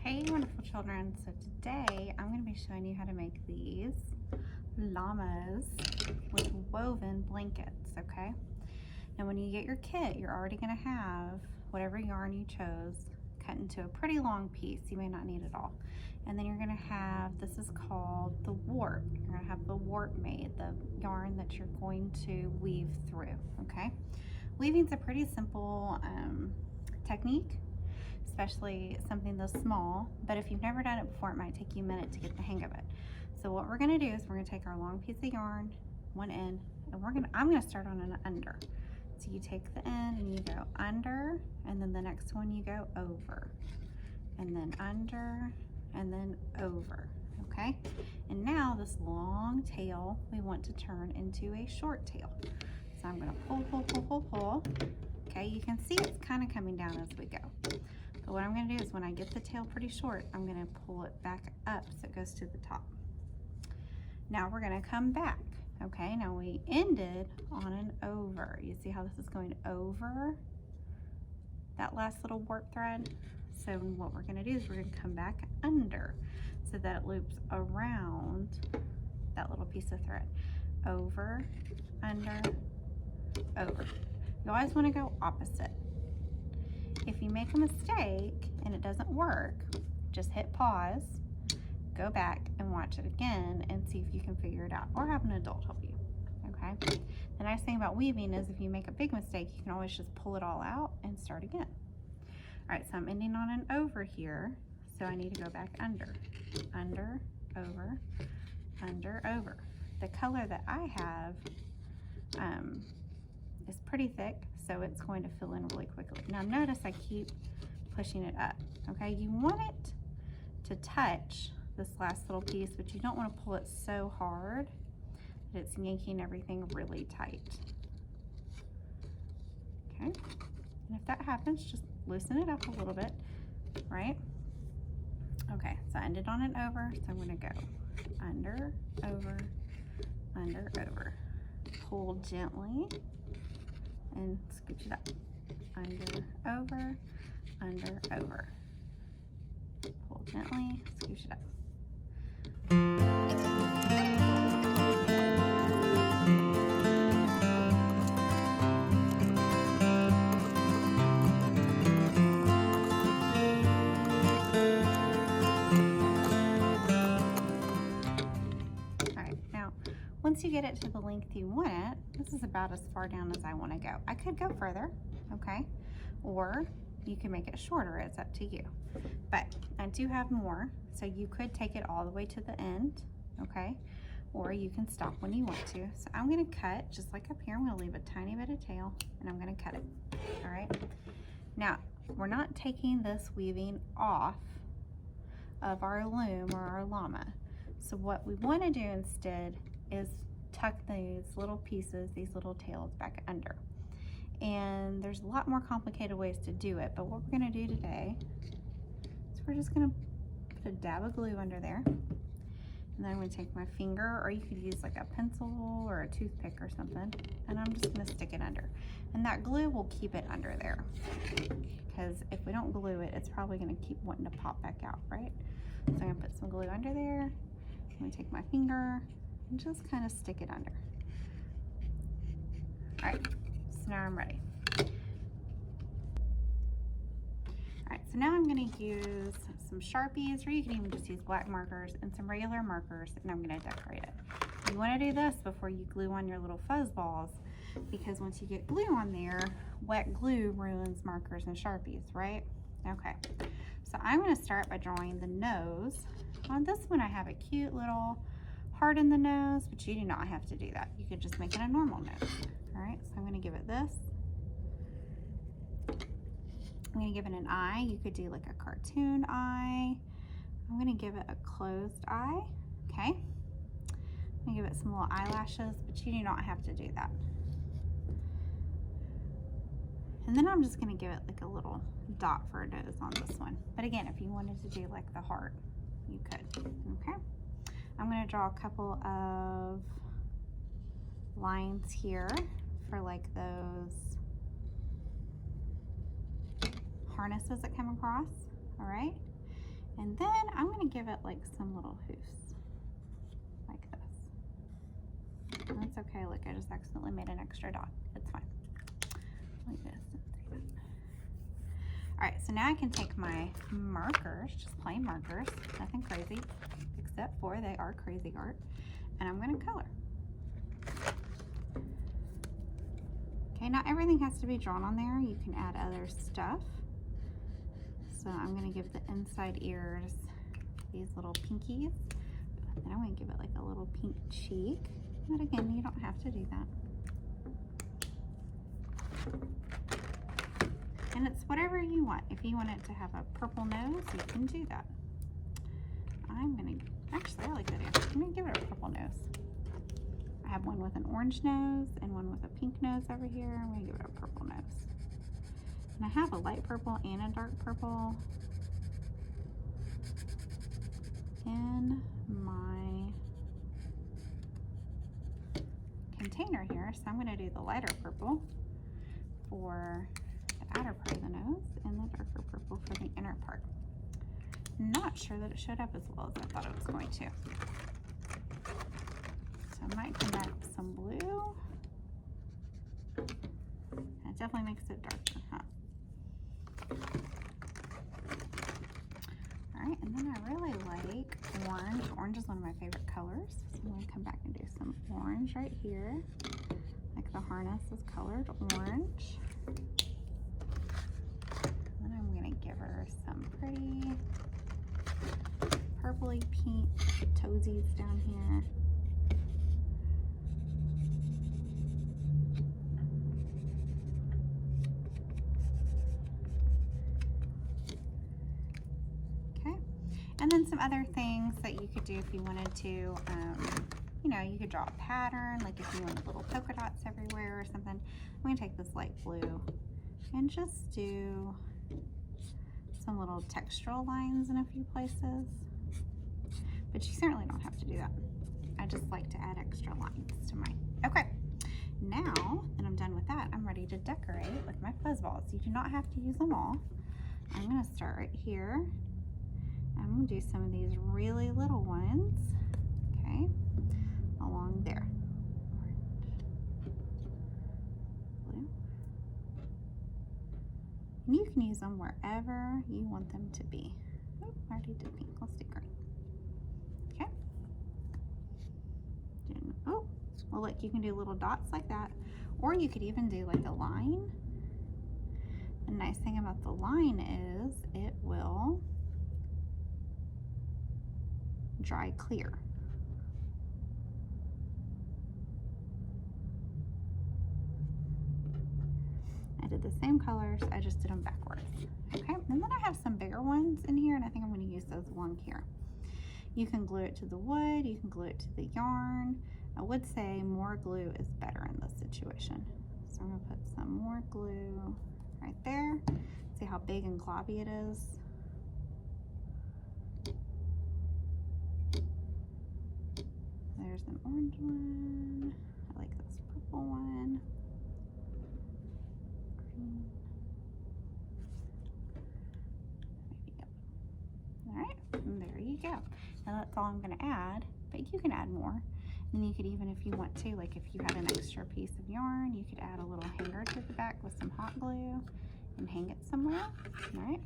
Hey wonderful children, so today I'm going to be showing you how to make these llamas with woven blankets, okay? Now when you get your kit, you're already going to have whatever yarn you chose cut into a pretty long piece. You may not need it all. And then you're going to have, this is called the warp. You're going to have the warp made, the yarn that you're going to weave through, okay? Weaving's a pretty simple technique, especially something this small, but if you've never done it before, it might take you a minute to get the hang of it. So what we're gonna do is we're gonna take our long piece of yarn, one end, and I'm gonna start on an under. So you take the end and you go under, and then the next one you go over, and then under, and then over, okay? And now this long tail, we want to turn into a short tail. So I'm gonna pull, pull, pull, pull, pull. Okay, you can see it's kind of coming down as we go. But what I'm gonna do is when I get the tail pretty short, I'm gonna pull it back up so it goes to the top. Now we're gonna come back, okay? Now we ended on an over. You see how this is going over that last little warp thread? So what we're gonna do is we're gonna come back under so that it loops around that little piece of thread. Over, under, over. You always wanna go opposite. If you make a mistake and it doesn't work, just hit pause, go back and watch it again and see if you can figure it out, or have an adult help you, okay? The nice thing about weaving is if you make a big mistake, you can always just pull it all out and start again. All right, so I'm ending on an over here, so I need to go back under, over, under, over. The color that I have is pretty thick, so it's going to fill in really quickly. Now notice I keep pushing it up, okay? You want it to touch this last little piece, but you don't want to pull it so hard that it's yanking everything really tight, okay? And if that happens, just loosen it up a little bit, right? Okay, so I ended on an over, so I'm gonna go under, over, pull gently, and scooch it up. Under, over. Pull gently, scooch it up. Alright, now once you get it to the length you want it, this is about as far down as I want to go. I could go further, okay? Or you can make it shorter, it's up to you. But I do have more, so you could take it all the way to the end, okay? Or you can stop when you want to. So I'm gonna cut, just like up here, I'm gonna leave a tiny bit of tail, and I'm gonna cut it, all right? Now, we're not taking this weaving off of our loom or our llama. So what we wanna do instead is tuck these little pieces, these little tails back under. And there's a lot more complicated ways to do it, but what we're gonna do today is we're just gonna put a dab of glue under there. And then I'm gonna take my finger, or you could use like a pencil or a toothpick or something, and I'm just gonna stick it under. And that glue will keep it under there, because if we don't glue it, it's probably gonna keep wanting to pop back out, right? So I'm gonna put some glue under there. I'm gonna take my finger and just kind of stick it under. All right, so now I'm ready. All right, so now I'm gonna use some Sharpies, or you can even just use black markers and some regular markers, and I'm gonna decorate it. You wanna do this before you glue on your little fuzz balls, because once you get glue on there, wet glue ruins markers and Sharpies, right? Okay, so I'm gonna start by drawing the nose. On this one, I have a cute little heart in the nose, but you do not have to do that. You could just make it a normal nose. All right, so I'm gonna give it this. I'm gonna give it an eye. You could do like a cartoon eye. I'm gonna give it a closed eye, okay? I'm gonna give it some little eyelashes, but you do not have to do that. And then I'm just gonna give it like a little dot for a nose on this one. But again, if you wanted to do like the heart, you could, okay? I'm gonna draw a couple of lines here for like those harnesses that come across, all right? And then I'm going to give it like some little hoofs, like this. And that's okay. Look, I just accidentally made an extra dot. It's fine. Like this. All right, so now I can take my markers, just plain markers, nothing crazy, except for they are crazy art, and I'm going to color. Okay, not everything has to be drawn on there. You can add other stuff. So I'm going to give the inside ears these little pinkies. Then I'm going to give it like a little pink cheek. But again, you don't have to do that. And it's whatever you want. If you want it to have a purple nose, you can do that. Actually, I like that idea. I'm going to give it a purple nose. I have one with an orange nose and one with a pink nose over here. I'm going to give it a purple nose. And I have a light purple and a dark purple in my container here. So I'm going to do the lighter purple for the outer part of the nose and the darker purple for the inner part. Not sure that it showed up as well as I thought it was going to. So I might come back with some blue. It definitely makes it darker, huh? All right, and then I really like orange. Orange is one of my favorite colors. So I'm going to come back and do some orange right here. Like the harness is colored orange. Then I'm going to give her some pretty purpley pink toesies down here. Okay, and then some other things that you could do if you wanted to. You know, you could draw a pattern, like if you wanted little polka dots everywhere or something. I'm going to take this light blue and just do some little textural lines in a few places. But you certainly don't have to do that. I just like to add extra lines to mine. Okay, now that I'm done with that, I'm ready to decorate with my fuzz balls. You do not have to use them all. I'm going to start right here. I'm going to do some of these really little ones, okay, along there. Blue. And you can use them wherever you want them to be. Oh, I already did pink. Let's do green. Okay. Oh, well, look, you can do little dots like that, or you could even do like a line. The nice thing about the line is it will dry clear. I did the same colors, I just did them backwards. Okay, and then I have some bigger ones in here, and I think I'm going to use those along here. You can glue it to the wood, you can glue it to the yarn. I would say more glue is better in this situation. So I'm going to put some more glue right there. See how big and globby it is? There's an orange one. I like this purple one. Green. All right, and there you go. Now that's all I'm going to add, but you can add more. And you could even, if you want to, like if you had an extra piece of yarn, you could add a little hanger to the back with some hot glue and hang it somewhere. All right,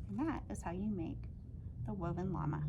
and that is how you make the woven llama.